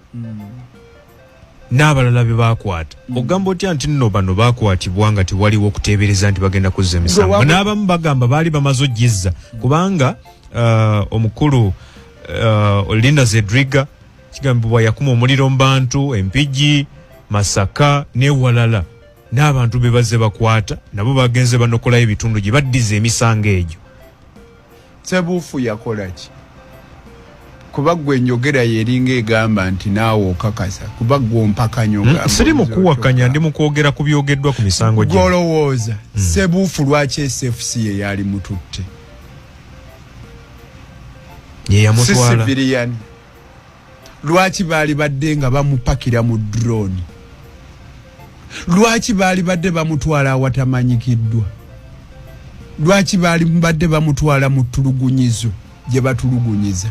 H: n'abalala be bakwata ogamba otya nti nno bano bakwatibwa nga tewaliwo okuteebereza nti bagenda kuzza emisango n'abamu bagamba baali bamaze oggizza kubanga omukulu Linda Zedriga kigambibwa yakuma omuliro mu bantu Empigi Masaka n'ewalala n'abantu be bazze bakwata nabo bagenze banokolayo ebitundu gye baddiza emisango egyo.
C: Sebufu yakola ki? Kuba gwe enjogera yeringa egamba nti naawe okakasa kuba gwe ompakanya ogamba
H: siri mu kuwakanya ndi mu kwogera ku byogeddwa ku misango gye
C: golowooza Sebufu lwaki SFC ye yali mututte
H: ye yamutwala
C: civilian lwaki baali badde nga bamupakira mu drone lwaki baali badde bamutwala awatamanyikiddwa lwaki baali badde bamutwala mu tulugunyizo gye batulugunyiza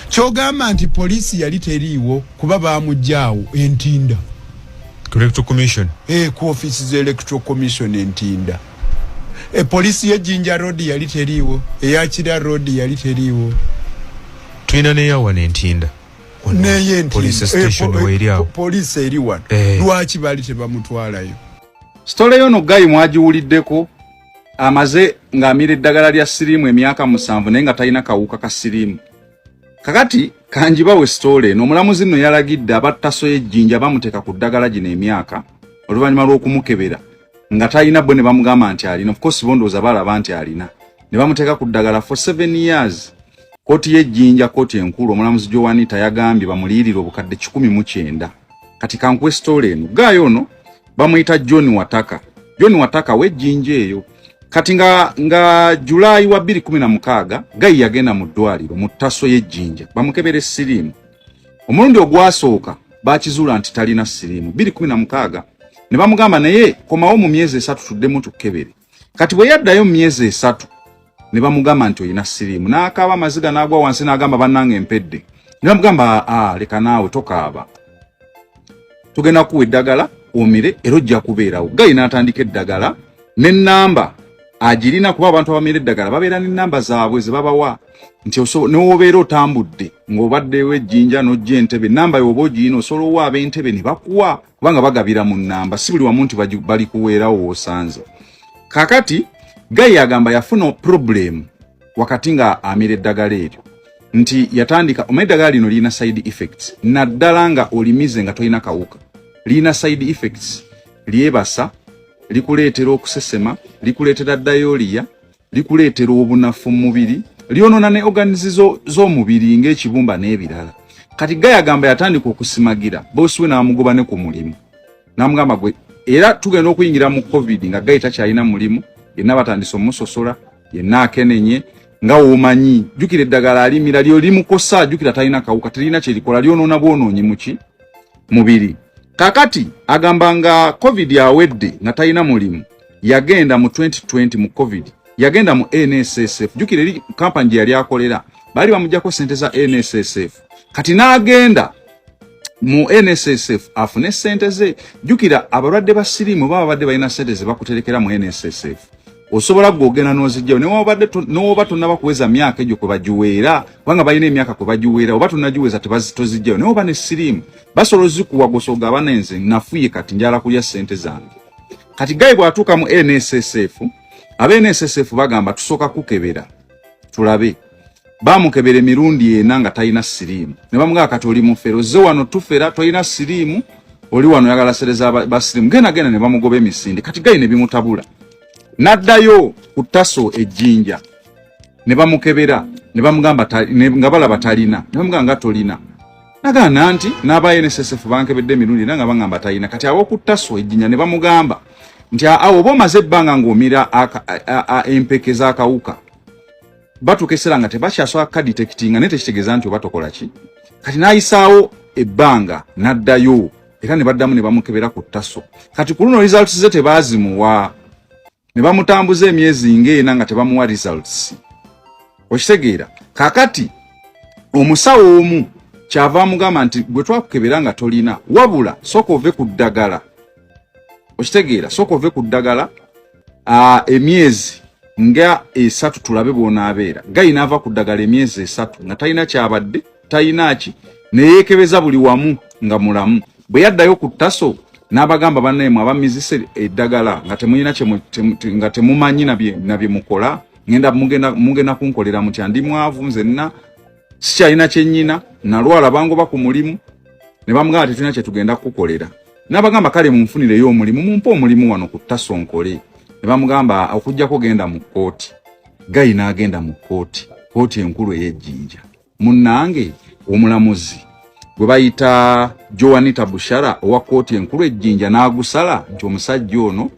C: kyogamba nti poliisi yali teriiwo kuba bamujjaawo Entinda
H: Electoral Commission
C: ku office ze Electoral Commission Entinda poliisi y'Ejjinja Road yali teriiwo eyakira Road yali teriiwo
H: tulina neyawa n'Entinda police station weri awo
C: poliisi eri wano lwaki baali tebamutwalayo.
I: Story yono gayi mwagiwuliddeko amaze ng'amira eddagala lya siriimu emyaka 7 naye nga talina kawuka ka siriimu. Kakati kanjibawe story n'omulamuzi nno yalagidde abattaso y'Ejjinja bamuteeka ku ddagala gino emyaka oluvannyuma lw'okumukebera nga talina bwe ne bamugamba nti alina. Of course bondooza balaba nti alina ne bamuteeka ku ddagala for 7 years. Kooti y'Ejjinja kooti enkulu omulamuzi Joanita yagambye bamuliyirira obukadde 19. Kati kankuwe story eno gayi ono bamuyita John Wataka. John Wataka w'Ejjinja eyo. Kati nga Julai wa 2016 gayi yagenda mu ddwaliro mu ttaso y'Ejjinja bamukebera siriimu. Omulundi ogwasooka bakizuula nti talina siriimu 2016 ne bamugamba naye komawo mu myezi 3 tuddemu tukebere. Kati bwe yaddayo mu myezi 3 ne bamugamba nti oyina siriimu n'akaaba amaziga n'agwa wansi n'agamba bannange empedde ne bamugamba leka naawe tokaaba tugenda kuwa eddagala omire era ojja kubeerawo. Gayi n'atandika eddagala n'ennamba agirina kuba abantu abamira eddagala babeera n'ennamba zaabwe ze babawa nti n'obeera otambudde ng'obaddewo Ejjinja n'ojja Entebbe ennamba y'oba ogirina osobola owa ab'Entebbe ne bakuwa kubanga bagabira mu nnamba si buli wamu nti bali kuweerawo w'osanze. Kakati Gayi agamba yafuna problem wakati nga amira eddagala eryo nti yatandika omanya eddagala lino lirina side effects naddala nga olimize nga tolina kawuka lirina side effects lyebasa likuleetera okusesema likuleetera diarrhea likuleetera obunafu mu mubiri lyonoona ne organs z'omubiri ng'ekibumba n'ebirala. Kati Gayi agamba yatandika okusimagira bosi we n'amugoba ne ku mulimu n'amugamba gwe era tugenda okuyingira mu covid nga Gayi takyalina mulimu yenna batandise omusosola yenna akenenye nga womanyi jukira eddagala alimira lyo limukosa jukira talina kawuka talina kyerikola lyonoona bwonoonyi muki mubiri. Kakati agamba nga covid yawedde nga talina mulimu yagenda mu 2020 mu covid yagenda mu NSSF jukira eri kampani gye yali akolera baali bamujjako sente za NSSF kati n'agenda mu NSSF afune sente ze jukira abalwadde ba siriimu baba badde balina sente ze bakuterekera mu NSSF osobola gwogena n'ozijjawo n'oba tonnaba kuweza myaka egyo kwe bagiweera kubanga balina emyaka kwe bagiweera oba tonnagiweza tozijjawo naye oba ne siriimu basobola ozikuwa gosoga abanenze nafuye kati njala kulya sente zange. Kati Gayi bw'atuuka mu NSSF aba NSSF bagamba tusooka kukebera tulabe bamukebera emirundi ena nga talina siriimu ne bamugamba kati oli mufere ozze wano tufera tolina siriimu oli wano oyagala sereza basiriimu genda ne bamugoba emisinde kati gayi ne bimutabula n'addayo ku Taso ejjinja ne bamukebera ne bamugamba nga balaba talina ne bamugamba nga tolina nagana nti n'aba NSSF bankebedde emirundi ena nga bangamba talina kati abo ku Taso ejjinja ne bamugamba nti awo oba omaze ebbanga ng'omira empeke z'akawuka batukesera nga tebakyasobola kadetectinga naye tekitegeeza nti oba tokola ki kati n'ayisaawo ebbanga n'addayo era ne baddamu ne bamukebera ku Taso kati ku luno results ze tebaazimuwa ne bamutambuza emyezi ng'ena nga tebamuwa results okitegeera kakati omusawo omu kyava amugamba nti gwe twakukebera nga tolina wabula sooka ove ku ddagala okitegeera sooka ove ku ddagala emyezi nga 3 tulabe bw'onaabeera gayi n'ava ku ddagala emyezi 3 nga talina kyabadde talina ki neyeekebeza buli wamu nga mulamu bwe yaddayo ku Taso n'abagamba bannaye abamizise eddagala nga temulina nga temumanyi nabye mukola mugenda kunkolera mutya ndi mwavu nzenna sikyalina kyennyina nalwala bangoba ku mulimu ne bamugamba tetulina kye tugenda kukolera n'abagamba kale munfunireyo omulimu mumpe omulimu wano ku Taso nkole ne bamugamba okujjako genda mu kkooti gayi n'agenda mu kkooti enkulu ey'ejjinja munnange omulamuzi gwe bayita Joanita Bushara owa kkooti enkulu ejjinja n'agusala nti omusajja ono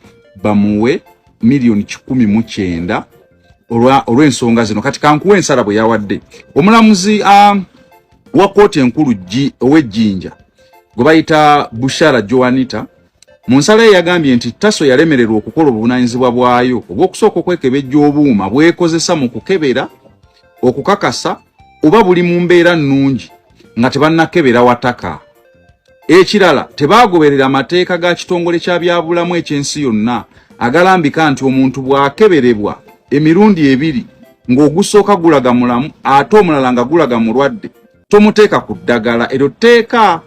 I: bamuwe $1,900,000 olw'ensonga zino kati kankuwa ensala bwe yawadde omulamuzi wa kkooti enkulu ow'ejjinja gwe bayita Bushara Joanita mu nsala ye yagambye nti Taso yalemererwa okukola obuvunaanyizibwa bwayo obw'okusooka okwekebejja obuuma bwekozesa mu kukebera okukakasa oba buli mu mbeera nnungi nga tebannakebera wataka ekirala tebaagoberera amateeka ga kitongole kya byabulamu ekyensi yonna agalambika nti omuntu bw'akeberebwa emirundi 2 ng'ogusooka gulaga mulamu ate omulala nga gulaga mulwadde tomuteeka ku ddagala eryo tteeka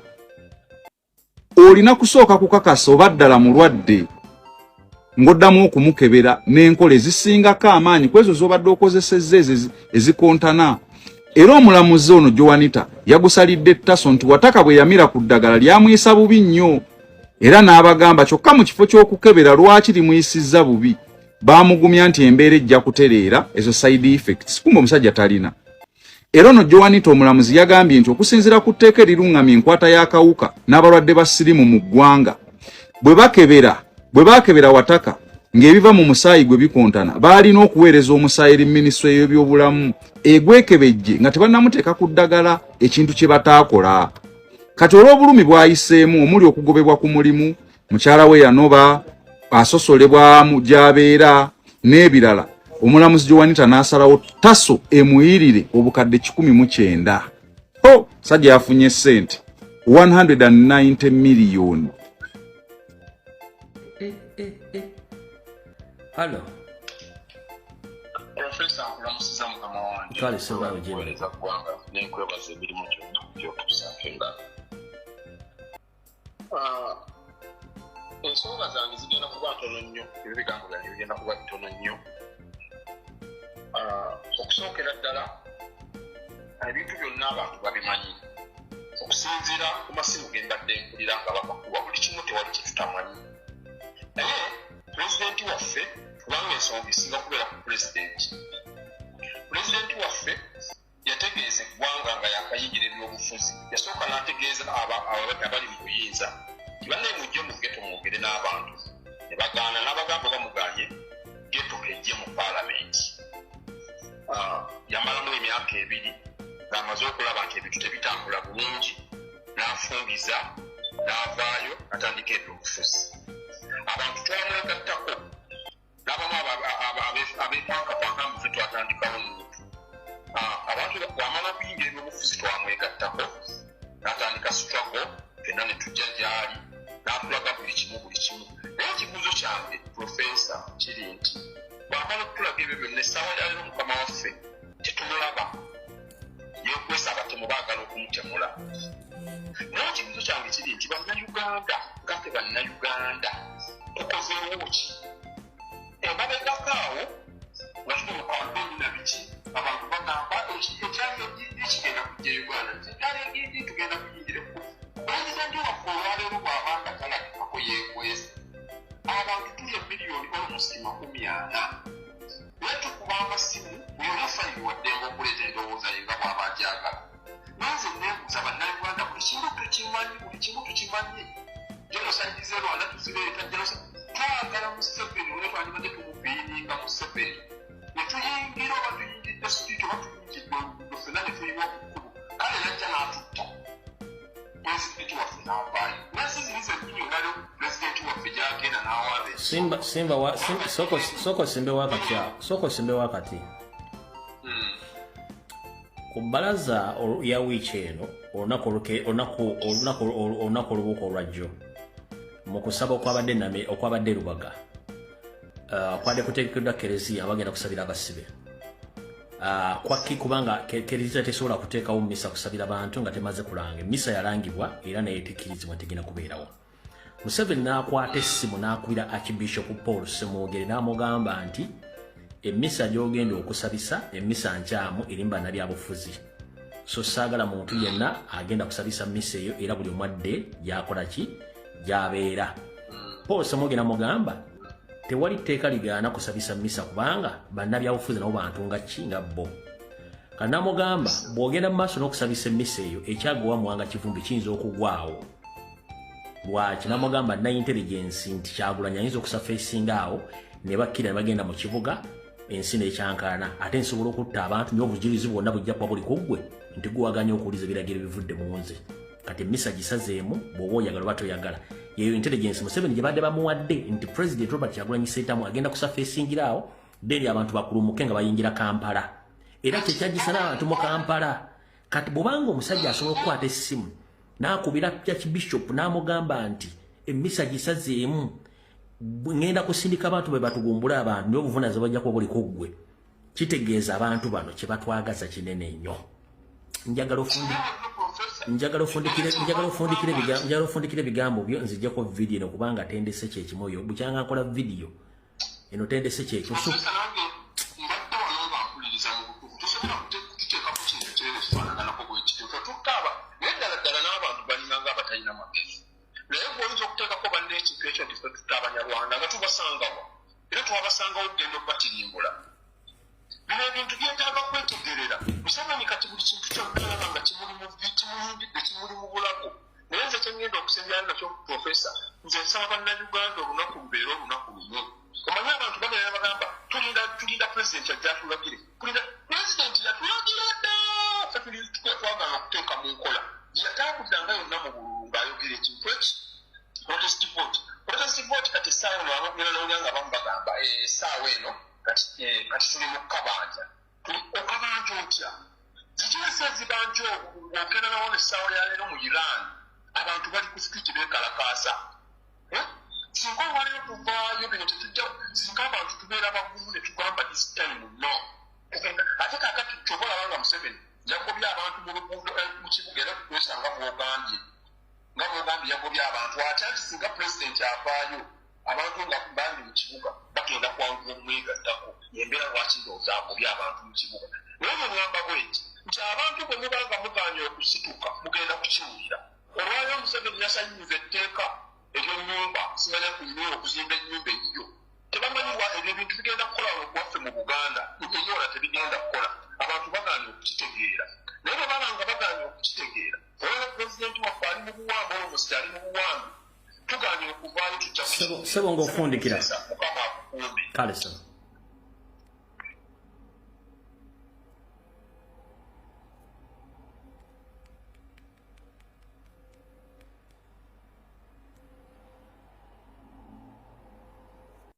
I: olina kusooka kukakasa oba ddala mulwadde ng'oddamu okumukebera n'enkola ezisingako amaanyi kwezo z'obadde okozesezza ezikontana era omulamuzi ono Joanita yagusalidde Taso nti wataka bwe yamira ku ddagala lyamuyisa bubi nnyo era n'abagamba kyokka mu kifo ky'okukebera lwaki limuyisizza bubi baamugumya nti embeera ejja kutereera ezo side effects kumbe omusajja talina era ono Joanita omulamuzi yagambye nti okusinziira ku tteeka eriruŋŋamya enkwata y'akawuka n'abalwadde ba siriimu mu ggwanga bwe baakebera wataka ng'ebiva mu musaayi gwe bikontana baalina okuweereza omusaayi eri minisitule y'ebyobulamu egwekebejje nga tebannamuteeka ku ddagala ekintu kye bataakola kati olw'obulumi bwayiseemu omuli okugobebwa ku mulimu mukyala we yanoba asosolebwa mu gy'abeera n'ebirala omulamuzi Joanita n'asalawo Taso emuyirire obukadde 1,900 sajja yafunye ssente 190 million.
G: Hello.
J: Professor Kulamusiza mukama wange.
G: Kale sebayo jeno.
J: Kuweereza ggwanga n'enkwebaza emirimu gy'okutusafenga. Ensonga zange zigenda kuba ntono nnyo, ebigambo byange bigenda kuba bitono nnyo. Okusookera ddala ebintu byonna abantu babimanyi. Okusinziira ku masimu ge mbadde mpulira nga bakakuba buli kimu tewali kye tutamanyi. Naye pulezidenti waffe kubanga ensonga esinga kubeera ku pulezidenti waffe yategeeza eggwanga nga yakayingira ebyobufuzi yasooka n'ategeeza abali mu buyinza nti bannaye mujje mu geto mwogere n'abantu ne bagaana n'abagamba bamuganye geto ejje mu paalamenti. Yamalamu emyaka 2 ng'amaze okulaba nti ebintu tebitambula bulungi n'afungiza n'avaayo atandika ebyobufuzi. Abantu twamwegattako n'abamu abeepankapanka mu ffe twatandikawo nnutu. Abantu bw'amala okuyingira ebyobufuzi twamwegattako n'atandika struggle fenna ne tujja gy'ali n'atulaga buli kimu. Naye ekibuuzo kyange Profesa kiri nti bw'amala okutulaga ebyo byonna essaawa ya leero mukama waffe tetumulaba yeekwesa abatemu baagala okumutemula. Naye ekibuuzo kyange kiri nti bannayuganda nga ffe bannayuganda tukozeewo ki? Emabegako awo nga tuli mu kampeyini na biki abantu bagamba tukimanyi buli kimu tukimanyi genocide ze Rwanda tuzireeta genocide twagala Museveni olwo twandibadde tumubiininga Museveni ne tuyingira oba tuyingidde sitiiti oba tuyingidde oluguudo ffenna ne tuyiwa ku kkubo kale yajja n'atutta pulezidenti waffe n'avaayo nansi ziri zennyini olalo pulezidenti waffe gy'agenda n'awaaba
G: soko simbe wakati ku bbalaza ya wiiki eno olunaku olubuuka olwajjo mu kusaba okwabadde Lubaga kwadde kuteekeddwa kereziya bagenda kusabira abasibe kwaki kubanga kereziya tesobola kuteekawo misa kusabira bantu nga temaze kulanga emisa yalangibwa era naye tekkirizibwa tegenda kubeerawo. Museveni n'akwata essimu n'akubira Archbishop Paul Ssemwogere n'amugamba nti emisa gy'ogenda okusabisa emisa nkyamu erimba nabyabufuzi, so saagala muntu yenna agenda kusabisa misa eyo era buli omwadde gyakola ki gyabeera. Paul Ssemwogere n'amugamba tewali tteeka ligaana kusabisa misa kubanga bannabyabufuzi nabo bantu nga ki nga bo. Kati n'amugamba bw'ogenda mu maaso n'okusabisa emisa eyo ekyagwa muwanga kivumbi kiyinza okugwawo. Lwaki n'amugamba na intelligence nti Kyagulanyi ayinza okusafeesinga awo ne bakkira ne bagenda mu kibuga ensi n'ekyankaana ate nsobola okutta abantu n'obujirizi bwonna bujja kuba buli kuggwe nti guwaganya okuwuliza ebiragiro bivudde mu nze. Kati emisa gisazeemu bw'oba oyagala oba toyagala. Yeyo intelligence Museveni gye badde bamuwadde nti President Robert Kyagulanyi Ssentamu agenda kusafeesingira awo deri abantu bakulumuke nga bayingira Kampala. Era kyekyagisa n'abantu mu Kampala. Kati bw'obanga omusajja asobola okukwata essimu n'akubira Archbishop n'amugamba nti emisa gisazeemu ngenda kusindika abantu bwe batugumbula abantu n'obuvunaanyizibwa bajja kuba buli kuggwe, kitegeeza abantu bano kye batwagaza kinene nnyo. Njagala ofundikire ebigambo byo nzijjako vidiyo eno kubanga tendese kyekimu oyo bukyanga nkola vidiyo eno tendese kyekyo.
J: naye bw'oyinza okuteekako banne ekintu ekyo nti ffe tutta Abanyarwanda nga tubasangawa era twabasangawo okugenda okubatirimbula. Bino ebintu byetaaga kwetegerera. Museveni kati buli kintu kyonna nga kimuyimbidde kimuli mu bulago. Naye nze kyengenda okusembyana nakyo Profesa, nze nsaba bannayuganda olunaku lubeera olunaku lumu. Omanyi abantu bagenda bagamba tulinda pulezidenti ajja atulagire. Pulezidenti yatulagira dda ffe twagala okuteeka mu nkola. Yatambuliranga yonna mu bululu ng'ayogera ekintu eki protest vote kati essaawa eno abagenda n'olyanga abamu bagamba essaawa eno kati tuli mu kabanja. Okabanja otya? Zikirese ezibanja ogenda nawo n'essaawa ya leero mu Iran abantu bali ku sipiiki beekalakaasa. Singa olwaleero tuvaayo bino tetujja singa abantu tubeera bagumu ne tugamba this time no. Ate kaakati kyobalaba nga Museveni yagobya abantu mu luguudo mu kibuga era twesanga bw'ogambye nga bw'ogambye yagobya abantu ate nti singa pulezidenti avaayo abantu nga bangi mu kibuga bagenda kwangula omwegattako yembeera lwaki ndowooza agobya abantu mu kibuga. Naye bwe ŋŋamba bweti nti abantu bwe mubanga mugaanye okusituka mugenda kukiwulira. Olwaliro Museveni yasanyuza etteeka ery'ennyumba simanya kuyina okuzimba ennyumba eyiyo. Tebamanyiwa ebyo ebintu bigenda kukola waffe mu Buganda eyola tebigenda kukola. Abantu bagaanye okukitegeera. Naye bwe baba nga bagaanye okukitegeera olwaliro pulezidenti waffe ali mu buwambi olwomusi ali mu buwambi tugaanye okuvaayo tujja
G: Sebo ng'ofundikira
J: Mukama akukuumbe.
G: kale sebo.